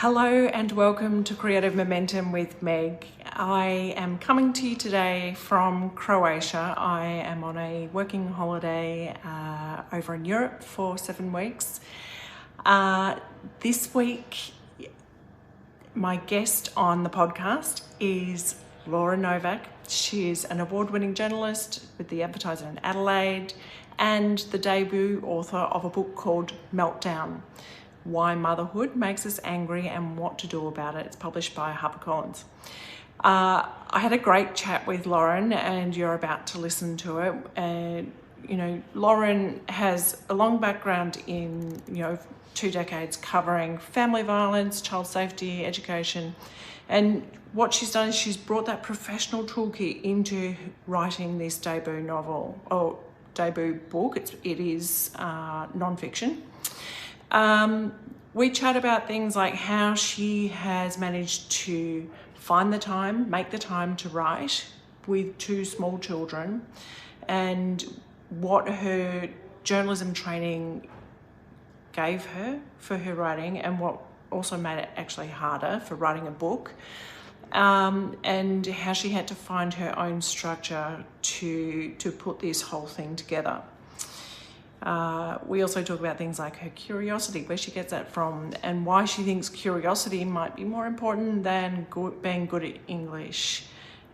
Hello and welcome to Creative Momentum with Meg. I am coming to you today from Croatia. I am on a working holiday over in Europe for 7 weeks. This week, my guest on the podcast is Lauren Novak. She's an award-winning journalist with the Advertiser in Adelaide and the debut author of a book called Meltdown: Why Motherhood Makes Us Angry and What to Do About It. It's published by HarperCollins. I had a great chat with Lauren, and you're about to listen to it. And Lauren has a long background in 2 decades covering family violence, child safety, education, and what she's done is she's brought that professional toolkit into writing this debut novel or debut book. It is non-fiction. We chat about things like how she has managed to find the time, make the time to write with 2 small children, and what her journalism training gave her for her writing, and what also made it actually harder for writing a book, and how she had to find her own structure to put this whole thing together. We also talk about things like her curiosity, where she gets that from, and why she thinks curiosity might be more important than being good at English.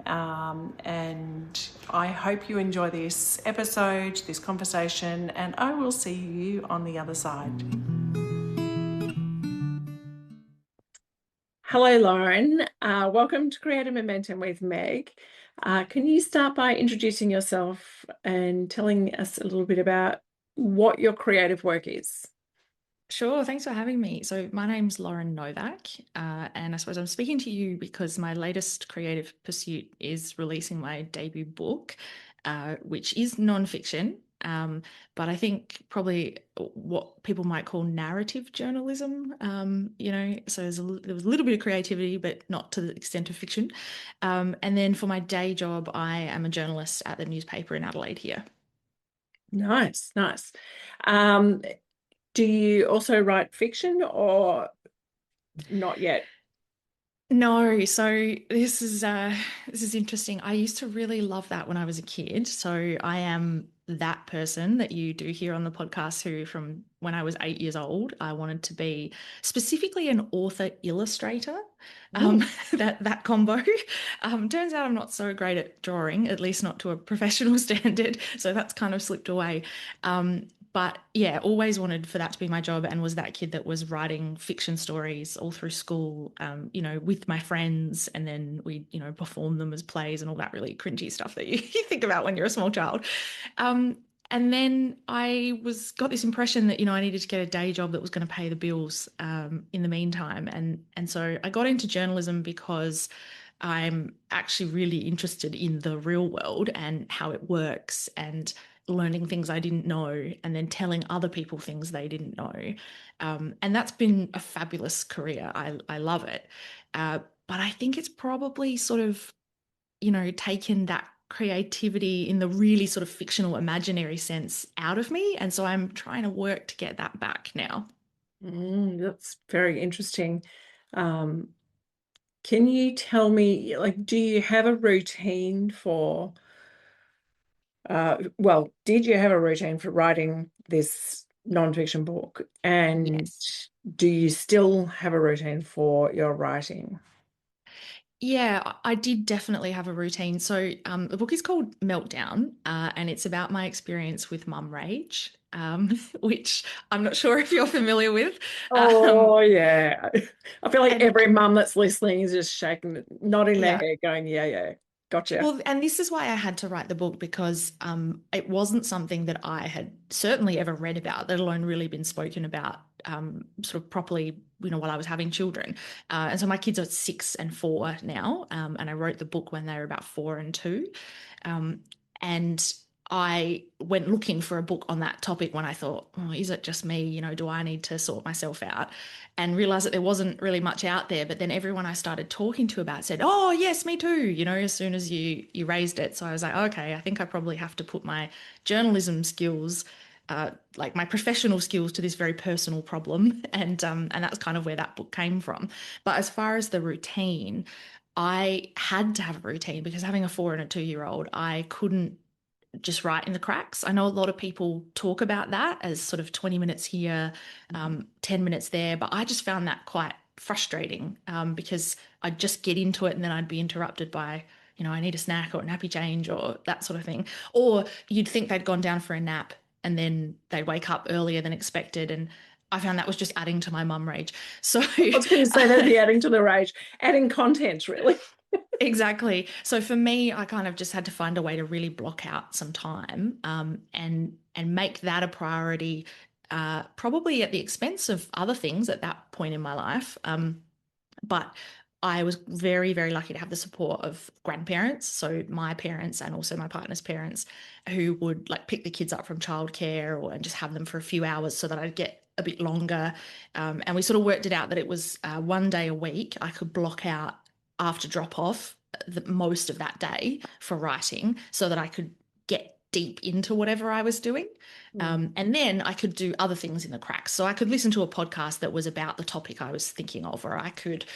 And I hope you enjoy this episode, this conversation, and I will see you on the other side. Hello, Lauren. Welcome to Creative Momentum with Meg. Can you start by introducing yourself and telling us a little bit about what your creative work is? Sure, thanks for having me. So my name's Lauren Novak, and I suppose I'm speaking to you because my latest creative pursuit is releasing my debut book, which is non-fiction, but I think probably what people might call narrative journalism, so there was a little bit of creativity, but not to the extent of fiction. And then for my day job, I am a journalist at the newspaper in Adelaide here. Nice. Do you also write fiction or not yet? No, so this is interesting. I used to really love that when I was a kid. So I am that person that you do hear on the podcast who, from when I was 8 years old, I wanted to be specifically an author illustrator. That combo. Turns out I'm not so great at drawing, at least not to a professional standard. So that's kind of slipped away. But yeah, always wanted for that to be my job, and was that kid that was writing fiction stories all through school, with my friends, and then we, perform them as plays and all that really cringy stuff that you think about when you're a small child. And then I got this impression that, I needed to get a day job that was going to pay the bills in the meantime. And so I got into journalism because I'm actually really interested in the real world and how it works, and learning things I didn't know, and then telling other people things they didn't know. And that's been a fabulous career. I love it. But I think it's probably sort of, taken that creativity in the really sort of fictional, imaginary sense out of me. And so I'm trying to work to get that back now. That's very interesting. Can you tell me, do you have a routine for did you have a routine for writing this nonfiction book? And Yes. do you still have a routine for your writing? Yeah, I did definitely have a routine. So the book is called Meltdown, and it's about my experience with mum rage, which I'm not sure if you're familiar with. Um, Oh, yeah. I feel like and every mum that's listening is just shaking, nodding their yeah, head, going, yeah, gotcha. well, and this is why I had to write the book, because it wasn't something that I had certainly ever read about, let alone really been spoken about sort of properly, while I was having children. And so my kids are 6 and 4 now, and I wrote the book when they were about 4 and 2. And I went looking for a book on that topic when I thought, oh, is it just me? Do I need to sort myself out? And realized that there wasn't really much out there. But then everyone I started talking to about said, oh, yes, me too, as soon as you raised it. So I was like, okay, I think I probably have to put my journalism skills like my professional skills to this very personal problem, and that's kind of where that book came from. But as far as the routine, I had to have a routine because having a 4 and a 2-year old, I couldn't just write in the cracks. I know a lot of people talk about that as sort of 20 minutes here, 10 minutes there, but I just found that quite frustrating, because I'd just get into it and then I'd be interrupted by, I need a snack or a nappy change or that sort of thing. Or you'd think they'd gone down for a nap and then they'd wake up earlier than expected. And I found that was just adding to my mum rage. So I was going to say that'd be adding to the rage, adding content, really. exactly. So for me, I kind of just had to find a way to really block out some time, and make that a priority, probably at the expense of other things at that point in my life. But I was very, very lucky to have the support of grandparents, so my parents and also my partner's parents, who would like pick the kids up from childcare and just have them for a few hours so that I'd get a bit longer. And we sort of worked it out that it was, 1 day a week I could block out after drop off most of that day for writing so that I could get deep into whatever I was doing. And then I could do other things in the cracks. So I could listen to a podcast that was about the topic I was thinking of, or I could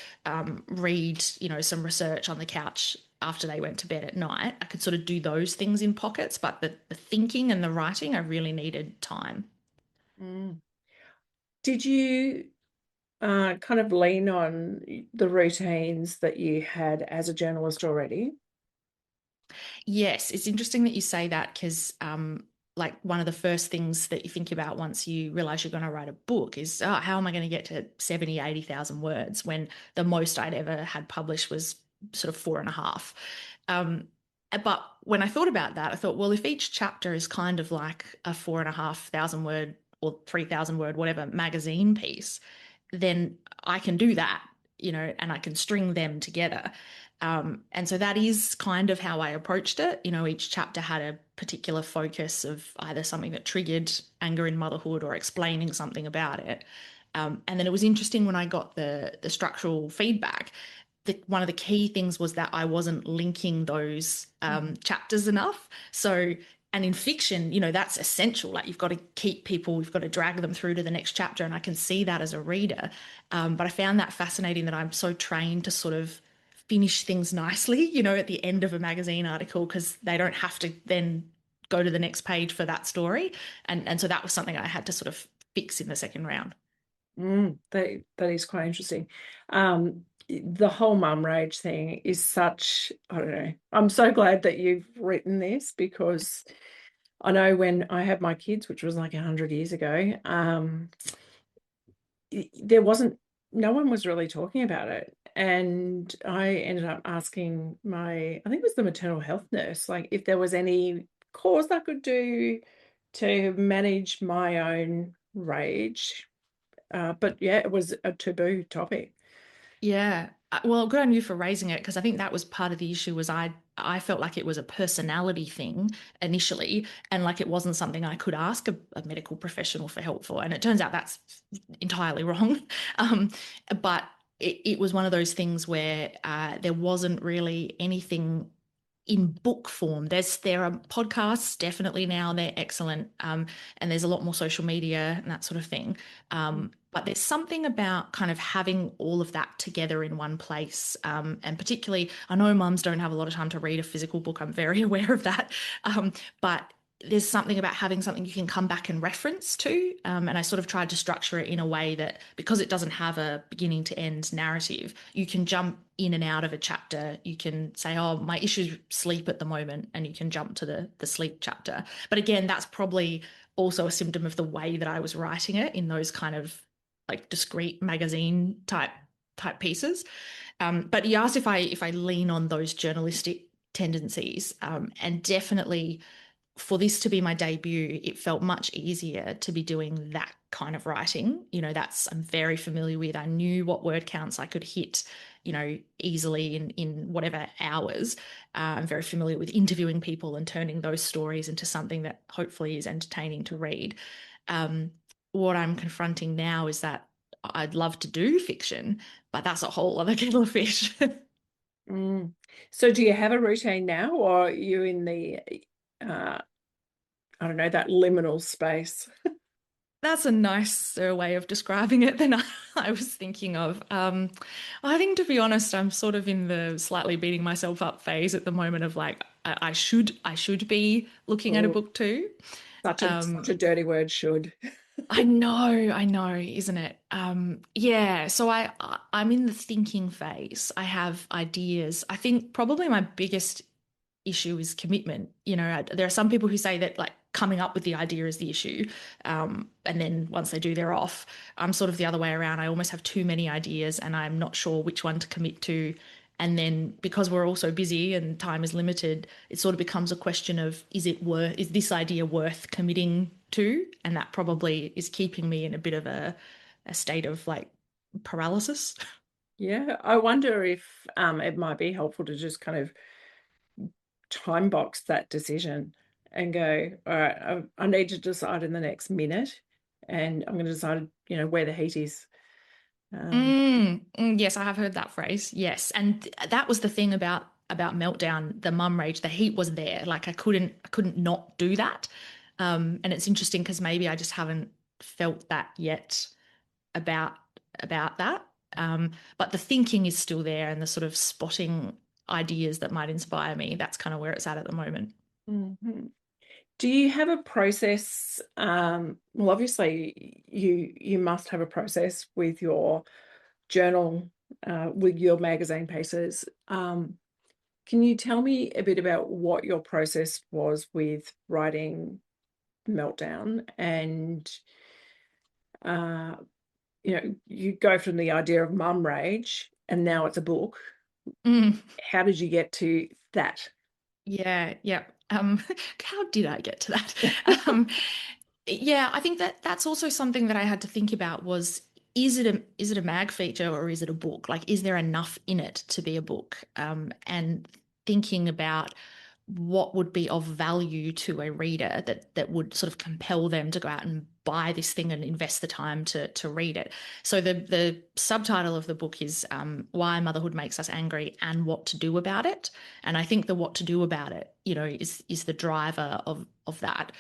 read, some research on the couch after they went to bed at night. I could sort of do those things in pockets, but the thinking and the writing, I really needed time. Did you kind of lean on the routines that you had as a journalist already? Yes, it's interesting that you say that because, like, one of the first things that you think about once you realize you're going to write a book is, oh, how am I going to get to 70, 80,000 words when the most I'd ever had published was sort of 4.5. But when I thought about that, I thought, well, if each chapter is kind of like a 4,500 word or 3,000 word, whatever magazine piece, then I can do that, and I can string them together. And so that is kind of how I approached it. Each chapter had a particular focus of either something that triggered anger in motherhood or explaining something about it. And then it was interesting when I got the structural feedback. One of the key things was that I wasn't linking those chapters enough. So, and in fiction, that's essential. Like, you've got to keep people, you've got to drag them through to the next chapter. And I can see that as a reader. But I found that fascinating that I'm so trained to sort of finish things nicely, at the end of a magazine article, because they don't have to then go to the next page for that story. And so that was something I had to sort of fix in the second round. That is quite interesting. The whole mum rage thing is such, I don't know. I'm so glad that you've written this, because I know when I had my kids, which was like 100 years ago, no one was really talking about it. And I ended up asking I think it was the maternal health nurse, like, if there was any course I could do to manage my own rage. But yeah, it was a taboo topic. Yeah. Well, good on you for raising it, because I think that was part of the issue. Was I felt like it was a personality thing initially, and like it wasn't something I could ask a medical professional for help for. And it turns out that's entirely wrong. But it was one of those things where there wasn't really anything in book form. There are podcasts definitely now, they're excellent, and there's a lot more social media and that sort of thing. But there's something about kind of having all of that together in one place. And particularly, I know mums don't have a lot of time to read a physical book. I'm very aware of that. But there's something about having something you can come back and reference to. And I sort of tried to structure it in a way that, because it doesn't have a beginning to end narrative, you can jump in and out of a chapter. You can say, oh, my issue's sleep at the moment, and you can jump to the sleep chapter. But again, that's probably also a symptom of the way that I was writing it in those kind of like discrete magazine type pieces. But you asked if I lean on those journalistic tendencies, and definitely for this to be my debut, it felt much easier to be doing that kind of writing. I'm very familiar with. I knew what word counts I could hit, easily in whatever hours. I'm very familiar with interviewing people and turning those stories into something that hopefully is entertaining to read. What I'm confronting now is that I'd love to do fiction, but that's a whole other kettle of fish. So do you have a routine now, or are you in the I don't know, that liminal space. That's a nicer way of describing it than I was thinking of. I think, to be honest, I'm sort of in the slightly beating myself up phase at the moment of like I should be looking at a Oh, book too. such a dirty word, should. I know, isn't it? Yeah, so I'm in the thinking phase. I have ideas. I think probably my biggest issue is commitment. There are some people who say that like coming up with the idea is the issue, and then once they do, they're off. I'm sort of the other way around. I almost have too many ideas, and I'm not sure which one to commit to. And then because we're all so busy and time is limited, it sort of becomes a question of is this idea worth committing to? And that probably is keeping me in a bit of a state of like paralysis. Yeah, I wonder if it might be helpful to just kind of time box that decision and go, all right, I need to decide in the next minute, and I'm going to decide, where the heat is. Um, Yes, I have heard that phrase. Yes, and that was the thing about Meltdown, the mum rage. The heat was there. Like I couldn't not do that. And it's interesting because maybe I just haven't felt that yet about about that. But the thinking is still there, and the sort of spotting ideas that might inspire me. That's kind of where it's at the moment. mhm. Do you have a process? Well, obviously, you must have a process with your journal, with your magazine pieces. Can you tell me a bit about what your process was with writing Meltdown? And uh, you go from the idea of mum rage, and now it's a book. Mm. How did you get to that? Yeah, yeah. How did I get to that? Um, yeah, I think that's also something that I had to think about was is it a mag feature or is it a book? Like, is there enough in it to be a book? And thinking about what would be of value to a reader that would sort of compel them to go out and buy this thing and invest the time to read it. So the subtitle of the book is Why Motherhood Makes Us Angry and What to Do About It. And I think the what to do about it, is the driver of that.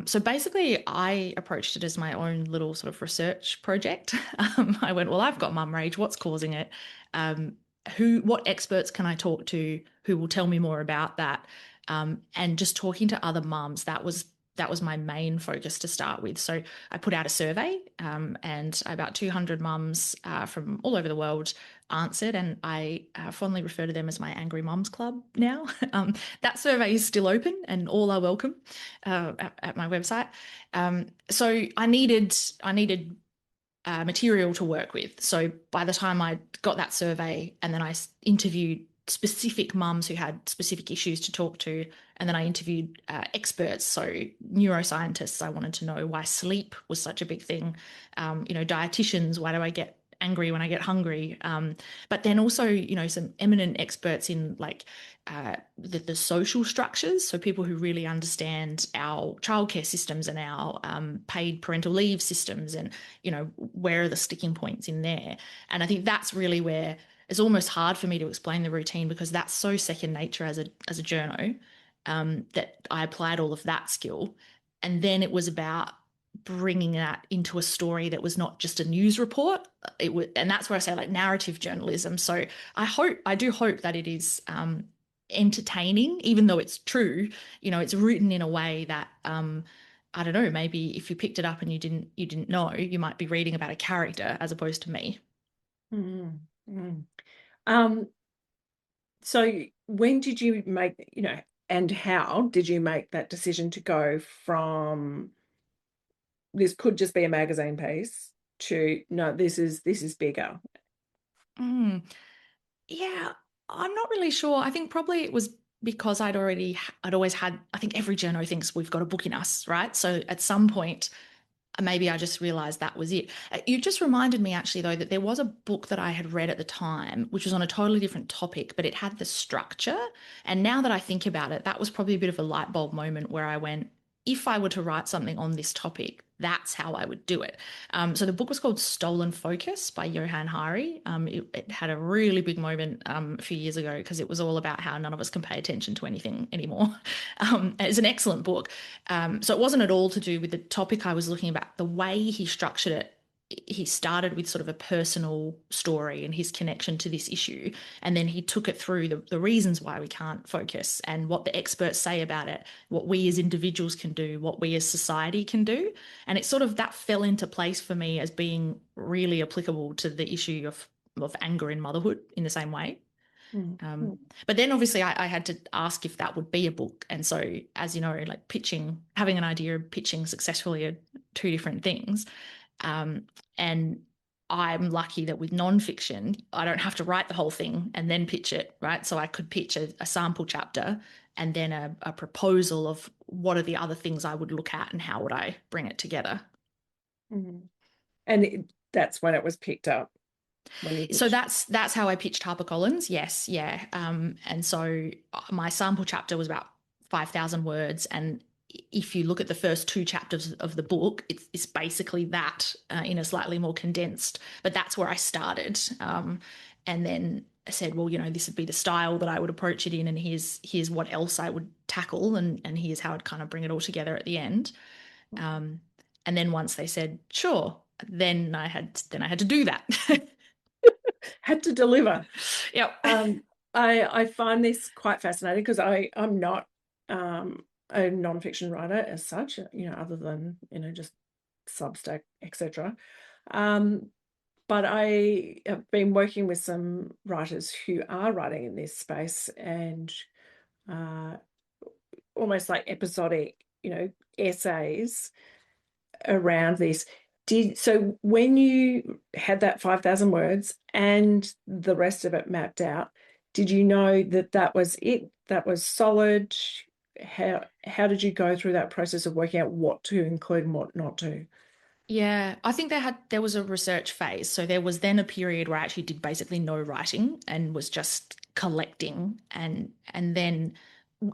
So basically, I approached it as my own little sort of research project. I went, well, I've got mum rage. What's causing it? Um, what experts can I talk to who will tell me more about that? And just talking to other mums, that was my main focus to start with. So I put out a survey, and about 200 mums from all over the world answered, and I fondly refer to them as my Angry Mums Club now. That survey is still open, and all are welcome at my website. So I needed material to work with. So by the time I got that survey, and then I interviewed specific mums who had specific issues to talk to, and then I interviewed experts, so neuroscientists. I wanted to know why sleep was such a big thing. Dietitians, why do I get angry when I get hungry? But then also, some eminent experts in like the social structures, so people who really understand our childcare systems and our paid parental leave systems, and where are the sticking points in there. And I think that's really where it's almost hard for me to explain the routine, because that's so second nature as a journo, that I applied all of that skill. And then it was about bringing that into a story that was not just a news report. And that's where I say like narrative journalism. So I do hope that it is entertaining, even though it's true. It's written in a way that I don't know, maybe if you picked it up and you didn't know, you might be reading about a character as opposed to me. Mm, mm. Um, so when did you make, and how did you make that decision to go from this could just be a magazine piece to no, this is bigger? Mm. Yeah, I'm not really sure. I think probably it was because I'd always had, I think every journo thinks we've got a book in us, right? So at some point, maybe I just realized that was it. You just reminded me actually, though, that there was a book that I had read at the time, which was on a totally different topic, but it had the structure. And now that I think about it, that was probably a bit of a light bulb moment where I went, if I were to write something on this topic, that's how I would do it. So the book was called Stolen Focus by Johann Hari. It had a really big moment a few years ago because it was all about how none of us can pay attention to anything anymore. It's an excellent book. So it wasn't at all to do with the topic I was looking about. The way he structured it, he started with sort of a personal story and his connection to this issue. And then he took it through the reasons why we can't focus and what the experts say about it, what we as individuals can do, what we as society can do. And it sort of that fell into place for me as being really applicable to the issue of anger in motherhood in the same way. But then obviously I had to ask if that would be a book. And so, as you know, like pitching, having an idea of pitching successfully are two different things. And I'm lucky that with nonfiction, I don't have to write the whole thing and then pitch it, right? So I could pitch a sample chapter and then a proposal of what are the other things I would look at and how would I bring it together. And that's when it was picked up. So that's how I pitched HarperCollins. Yes, yeah. And so my sample chapter was about 5,000 words, and if you look at the first two chapters of the book, it's basically that in a slightly more condensed. But that's where I started, and then I said, well, this would be the style that I would approach it in, and here's what else I would tackle, and here's how I'd kind of bring it all together at the end. And then once they said sure, then I had to do that. Had to deliver. Yep. I find this quite fascinating because I'm not a nonfiction writer as such, other than just Substack, etc. But I have been working with some writers who are writing in this space and almost like episodic, essays around this. So when you had that 5,000 words and the rest of it mapped out, did you know that was it? That was solid? How did you go through that process of working out what to include and what not to? Yeah, I think there was a research phase. So there was then a period where I actually did basically no writing and was just collecting, and then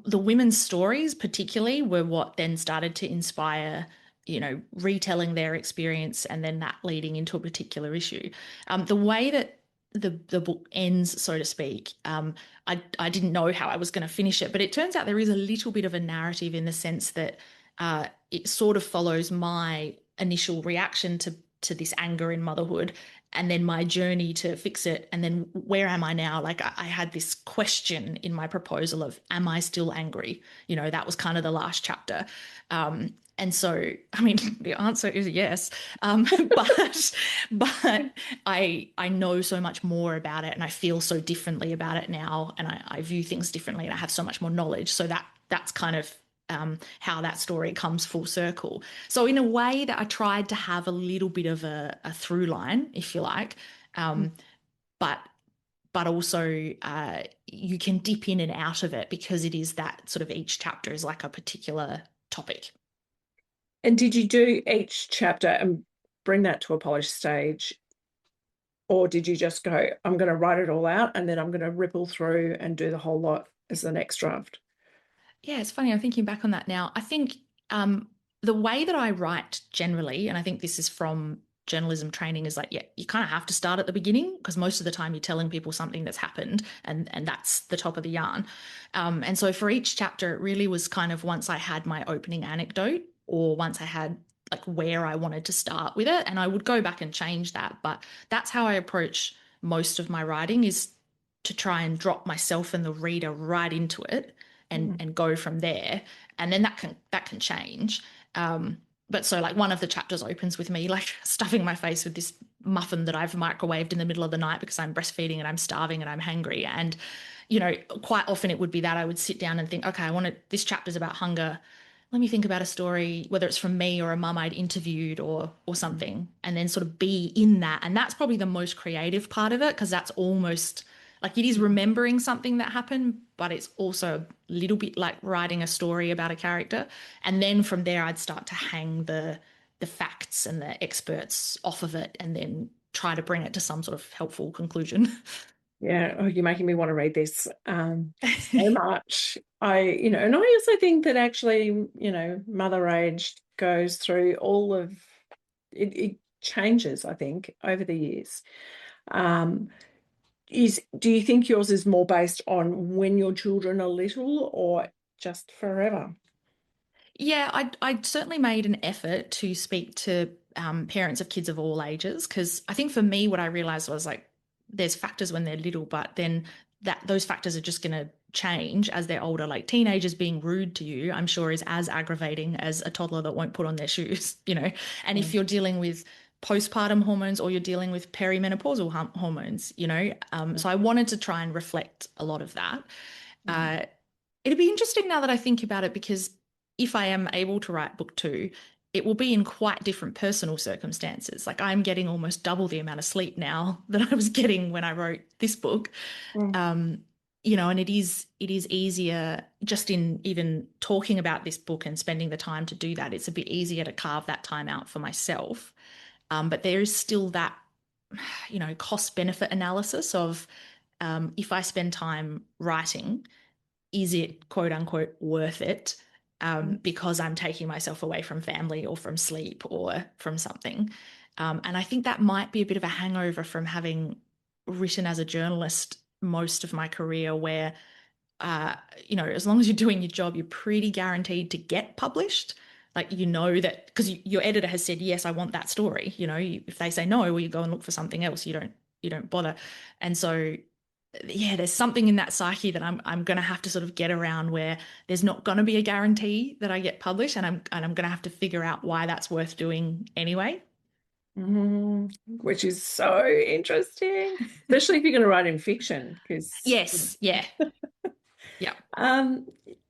the women's stories particularly were what then started to inspire, retelling their experience and then that leading into a particular issue. The way that the book ends, so to speak, I didn't know how I was going to finish it, but it turns out there is a little bit of a narrative in the sense that it sort of follows my initial reaction to this anger in motherhood and then my journey to fix it, and then where am I now? Like I had this question in my proposal of, am I still angry? That was kind of the last chapter. And so, I mean, the answer is yes. But I know so much more about it and I feel so differently about it now, and I view things differently and I have so much more knowledge. So that's kind of how that story comes full circle. So in a way that I tried to have a little bit of a through line, if you like, but also you can dip in and out of it because it is that sort of each chapter is like a particular topic. And did you do each chapter and bring that to a polished stage? Or did you just go, I'm going to write it all out and then I'm going to ripple through and do the whole lot as the next draft? Yeah, it's funny. I'm thinking back on that now. I think the way that I write generally, and I think this is from journalism training, is like, yeah, you kind of have to start at the beginning because most of the time you're telling people something that's happened and that's the top of the yarn. And so for each chapter, it really was kind of once I had my opening anecdote or once I had like where I wanted to start with it, and I would go back and change that. But that's how I approach most of my writing, is to try and drop myself and the reader right into it and go from there, and then that can change. But so like one of the chapters opens with me like stuffing my face with this muffin that I've microwaved in the middle of the night because I'm breastfeeding and I'm starving and I'm hangry. And quite often it would be that I would sit down and think, okay, this chapter's about hunger. Let me think about a story, whether it's from me or a mum I'd interviewed or something, and then sort of be in that. And that's probably the most creative part of it, because that's almost like it is remembering something that happened, but it's also a little bit like writing a story about a character. And then from there, I'd start to hang the facts and the experts off of it and then try to bring it to some sort of helpful conclusion. Yeah. Oh, you're making me want to read this so much. And I also think that actually, mother age goes through all of it changes, I think, over the years. Um, do you think yours is more based on when your children are little or just forever? Yeah, I certainly made an effort to speak to parents of kids of all ages because I think for me, what I realized was like there's factors when they're little, but then that those factors are just going to change as they're older. Like teenagers being rude to you, I'm sure is as aggravating as a toddler that won't put on their shoes, you know. And if Mm, you're dealing with postpartum hormones or you're dealing with perimenopausal hormones, you know. mm, So I wanted to try and reflect a lot of that. mm, Uh, It'd be interesting now that I think about it because if I am able to write book two, it will be in quite different personal circumstances. Like I'm getting almost double the amount of sleep now that I was getting when I wrote this book. mm, Um, and it is easier just in even talking about this book and spending the time to do that. It's a bit easier to carve that time out for myself. But there is still that, cost benefit analysis of if I spend time writing, is it quote unquote worth it? mm, Because I'm taking myself away from family or from sleep or from something. And I think that might be a bit of a hangover from having written as a journalist most of my career, where, as long as you're doing your job, you're pretty guaranteed to get published. Like, that because your editor has said, yes, I want that story. If they say no, well, you go and look for something else. You don't bother. And so yeah, there's something in that psyche that I'm going to have to sort of get around where there's not going to be a guarantee that I get published, and I'm going to have to figure out why that's worth doing anyway. which is so interesting, especially if you're going to write in fiction, because Yes, yeah, yeah. um,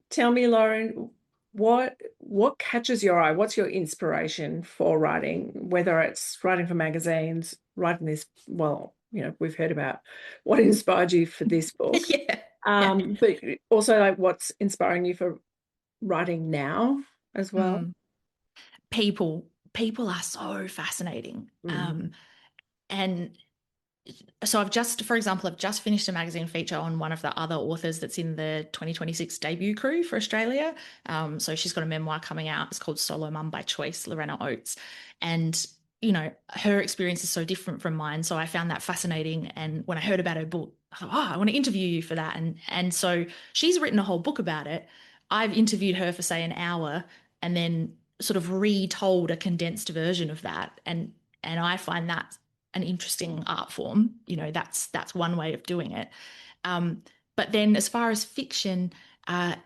tell me, Lauren, what catches your eye? What's your inspiration for writing, whether it's writing for magazines, writing this, well, we've heard about what inspired you for this book, Yeah, yeah. but also like what's inspiring you for writing now as well? Mm. People are so fascinating. Mm. And so for example, I've just finished a magazine feature on one of the other authors that's in the 2026 debut crew for Australia. So she's got a memoir coming out. It's called Solo Mum by Choice, Lorena Oates. And, her experience is so different from mine. So I found that fascinating. And when I heard about her book, I thought, oh, I want to interview you for that. And so she's written a whole book about it. I've interviewed her for, say, an hour and then sort of retold a condensed version of that. And I find that an interesting art form. That's one way of doing it. Um, but then as far as fiction, uh,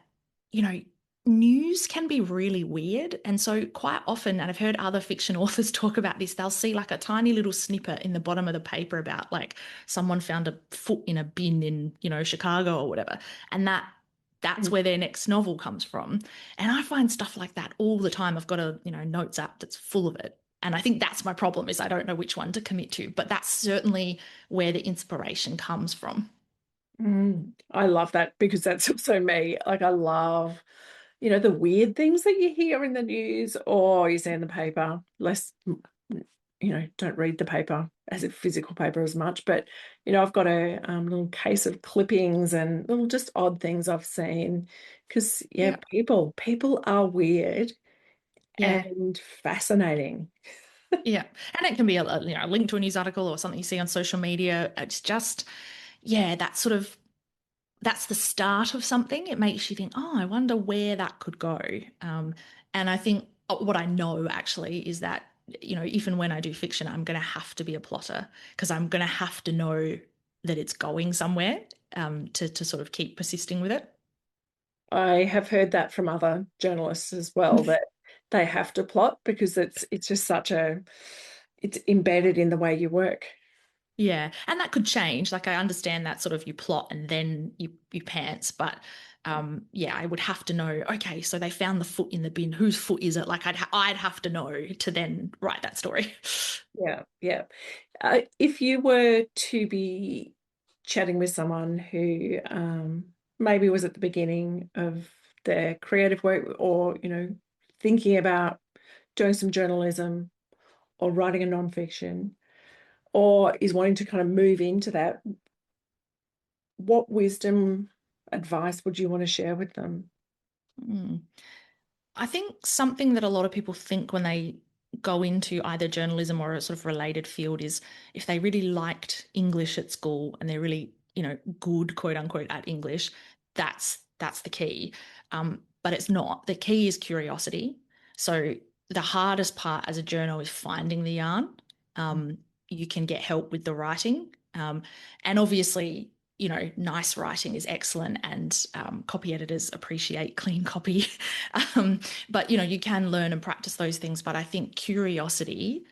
you know, news can be really weird. And so quite often, and I've heard other fiction authors talk about this, they'll see like a tiny little snippet in the bottom of the paper about like someone found a foot in a bin in, Chicago or whatever. And that's where their next novel comes from. And I find stuff like that all the time. I've got a, notes app that's full of it. And I think that's my problem is I don't know which one to commit to, but that's certainly where the inspiration comes from. I love that because that's also me. Like I love, the weird things that you hear in the news or you see in the paper. Less, don't read the paper as a physical paper as much. But, I've got a little case of clippings and little just odd things I've seen. Because, yeah, Yeah. people are weird Yeah. and fascinating. Yeah. And it can be a link to a news article or something you see on social media. It's just, yeah, that's the start of something. It makes you think, oh, I wonder where that could go. And I think what I know actually is that, even when I do fiction, I'm going to have to be a plotter because I'm going to have to know that it's going somewhere to sort of keep persisting with it. I have heard that from other journalists as well, that they have to plot because it's just it's embedded in the way you work. Yeah, and that could change. Like I understand that sort of you plot and then you pants, but yeah, I would have to know. Okay, so they found the foot in the bin. Whose foot is it? Like I'd have to know to then write that story. Yeah, yeah. If you were to be chatting with someone who maybe was at the beginning of their creative work or, thinking about doing some journalism or writing a nonfiction or is wanting to kind of move into that, what wisdom advice would you want to share with them? Mm. I think something that a lot of people think when they go into either journalism or a sort of related field is if they really liked English at school and they're really, good, quote unquote, at English, that's the key. But it's not. The key is curiosity. So the hardest part as a journal is finding the yarn. You can get help with the writing. And obviously, nice writing is excellent, and copy editors appreciate clean copy. But you can learn and practice those things. But I think curiosity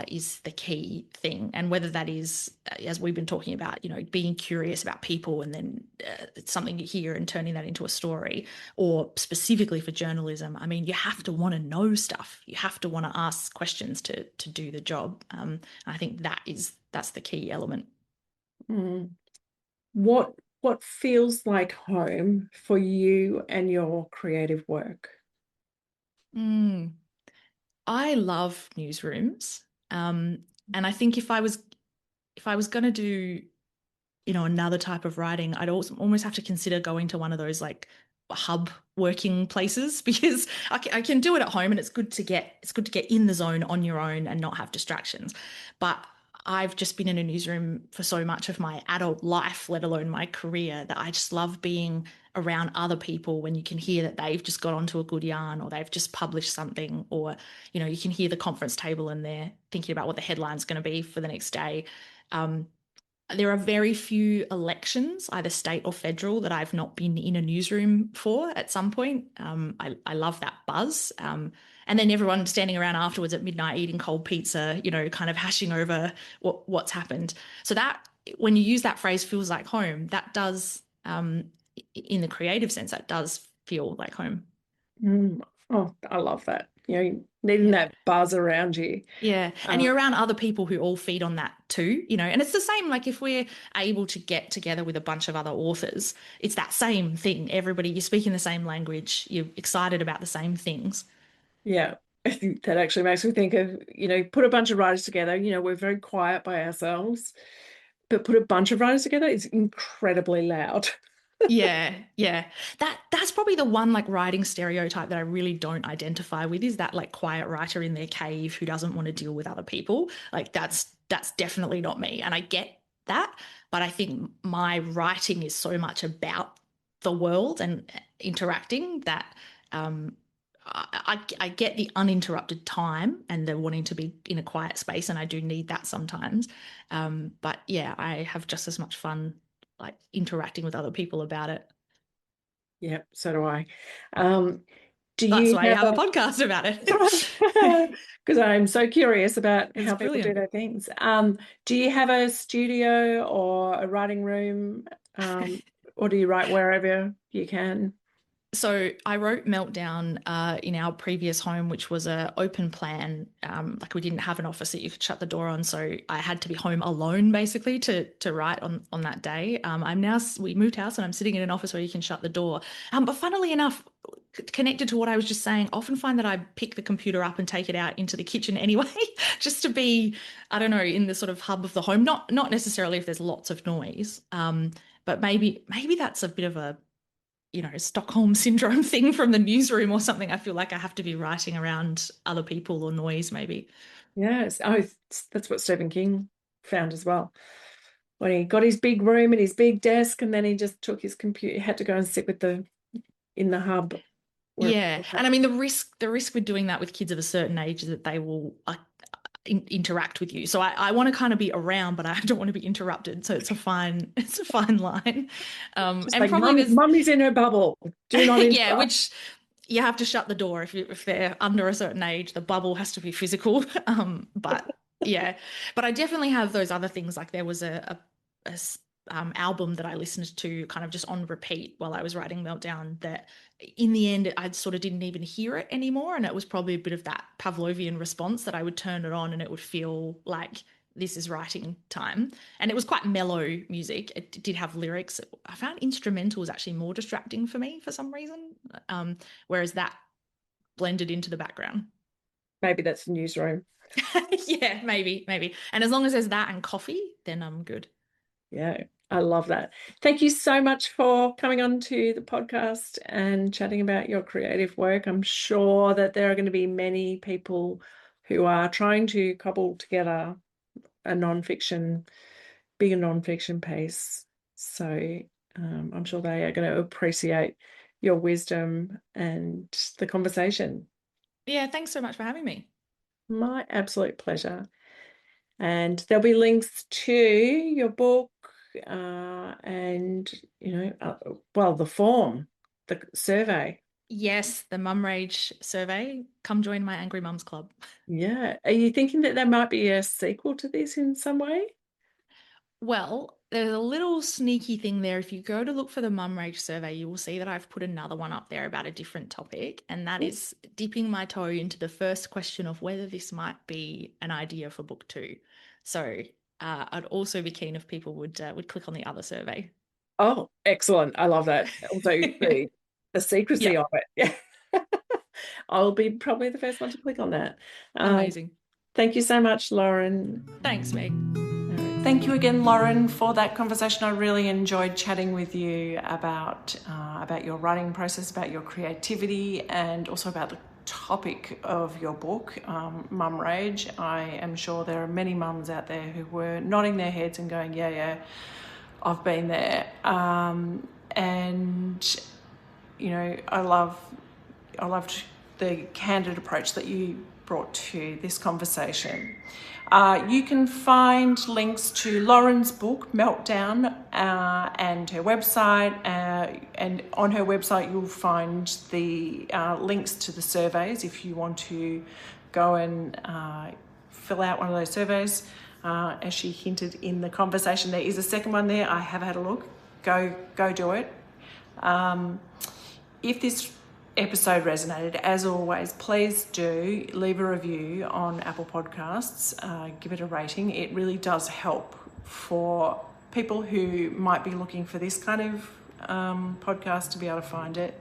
is the key thing, and whether that is, as we've been talking about, being curious about people, and then it's something you hear and turning that into a story, or specifically for journalism. I mean, you have to want to know stuff. You have to want to ask questions to do the job. I think that's the key element. Mm. What feels like home for you and your creative work? Mm. I love newsrooms. And I think if I was going to do, another type of writing, I'd also almost have to consider going to one of those like hub working places because I can do it at home, and it's good to get in the zone on your own and not have distractions. But I've just been in a newsroom for so much of my adult life, let alone my career, that I just love being around other people when you can hear that they've just got onto a good yarn, or they've just published something, or you can hear the conference table and they're thinking about what the headline's going to be for the next day. Um, there are very few elections, either state or federal, that I've not been in a newsroom for at some point. I love that buzz. And then everyone standing around afterwards at midnight eating cold pizza, kind of hashing over what's happened. So that, when you use that phrase, feels like home, that does, in the creative sense, that does feel like home. Mm. Oh, I love that. Needing Yeah. that buzz around you. Yeah. And Uh, you're around other people who all feed on that too, and it's the same. Like if we're able to get together with a bunch of other authors, it's that same thing. Everybody, you're speaking the same language, you're excited about the same things. yeah, I think that actually makes me think of, put a bunch of writers together. We're very quiet by ourselves, but put a bunch of writers together, it's incredibly loud. Yeah, yeah. That's probably the one like writing stereotype that I really don't identify with, is that like quiet writer in their cave who doesn't want to deal with other people. Like that's definitely not me. And I get that, but I think my writing is so much about the world and interacting that um I get the uninterrupted time and the wanting to be in a quiet space, and I do need that sometimes. But yeah, I have just as much fun like interacting with other people about it. Yeah, so do I. Um, do That's you why you have have a podcast about it. a, because I'm so curious about It's how people do brilliant. their things. Do you have a studio or a writing room? Um, or do you write wherever you can? So I wrote Meltdown in our previous home, which was a open plan. Like we didn't have an office that you could shut the door on, so I had to be home alone basically to write on that day. We moved house and I'm sitting in an office where you can shut the door. But funnily enough, connected to what I was just saying, I often find that I pick the computer up and take it out into the kitchen anyway, just to be, I don't know, in the sort of hub of the home. Not necessarily if there's lots of noise. But maybe that's a bit of a Stockholm syndrome thing from the newsroom or something. I feel like I have to be writing around other people or noise, maybe. Yes. Oh, that's what Stephen King found as well. When he got his big room and his big desk, and then he just took his computer, he had to go and sit with the in the hub where it Yeah, was and I mean happening. the risk with doing that with kids of a certain age is that they will interact with you. So I want to kind of be around, but I don't want to be interrupted. So it's a fine line. Just And like probably there's mummy's in her bubble. Do not yeah, interrupt. which you have to shut the door if they're under a certain age. The bubble has to be physical. But yeah, but I definitely have those other things. Like there was a album that I listened to kind of just on repeat while I was writing Meltdown. That in the end, I sort of didn't even hear it anymore, and it was probably a bit of that Pavlovian response that I would turn it on and it would feel like this is writing time. And it was quite mellow music. It did have lyrics. I found instrumental was actually more distracting for me for some reason, whereas that blended into the background. Maybe that's the newsroom. Yeah, maybe. And as long as there's that and coffee, then I'm good. Yeah. I love that. Thank you so much for coming on to the podcast and chatting about your creative work. I'm sure that there are going to be many people who are trying to cobble together a bigger non-fiction piece. So I'm sure they are going to appreciate your wisdom and the conversation. Yeah, thanks so much for having me. My absolute pleasure. And there'll be links to your book and, the form, the survey. Yes, the Mum Rage survey. Come join my Angry Mums Club. Yeah. Are you thinking that there might be a sequel to this in some way? Well, there's a little sneaky thing there. If you go to look for the Mum Rage survey, you will see that I've put another one up there about a different topic, and that is dipping my toe into the first question of whether this might be an idea for book 2. So I'd also be keen if people would click on the other survey. Oh, excellent. I love that. Also, the secrecy Yeah. of it. Yeah. I'll be probably the first one to click on that. Amazing. Thank you so much, Lauren. Thanks, Meg. Thank you again, Lauren, for that conversation. I really enjoyed chatting with you about your writing process, about your creativity, and also about the topic of your book, Mum Rage. I am sure there are many mums out there who were nodding their heads and going, yeah, I've been there. And, I loved the candid approach that you brought to this conversation. You can find links to Lauren's book, Meltdown, and her website. And on her website, you'll find the links to the surveys if you want to go and fill out one of those surveys. As she hinted in the conversation, there is a second one there. I have had a look. Go do it. If this episode resonated, as always, please do leave a review on Apple Podcasts. Give it a rating. It really does help for people who might be looking for this kind of podcast to be able to find it.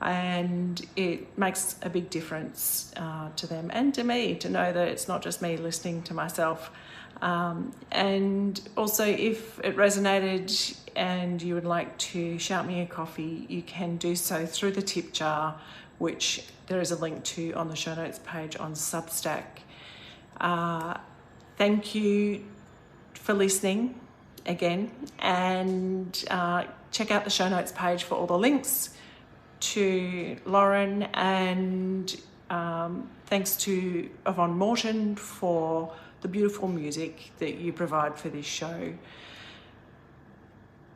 And it makes a big difference to them and to me to know that it's not just me listening to myself. And also, if it resonated and you would like to shout me a coffee, you can do so through the tip jar, which there is a link to on the show notes page on Substack. Thank you for listening again, and check out the show notes page for all the links to Lauren, and thanks to Yvonne Morton for the beautiful music that you provide for this show.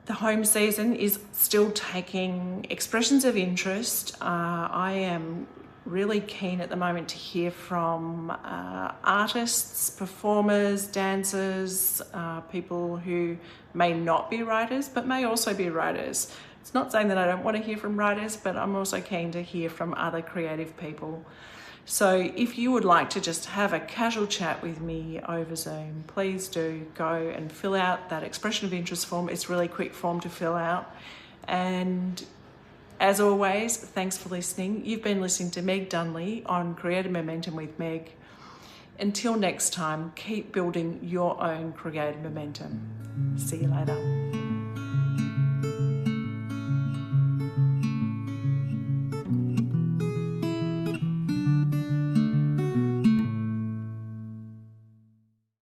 The home season is still taking expressions of interest. I am really keen at the moment to hear from artists, performers, dancers, people who may not be writers but may also be writers. It's not saying that I don't want to hear from writers, but I'm also keen to hear from other creative people. So if you would like to just have a casual chat with me over Zoom, please do go and fill out that expression of interest form. It's a really quick form to fill out. And as always, thanks for listening. You've been listening to Meg Dunley on Creative Momentum with Meg. Until next time, keep building your own creative momentum. See you later.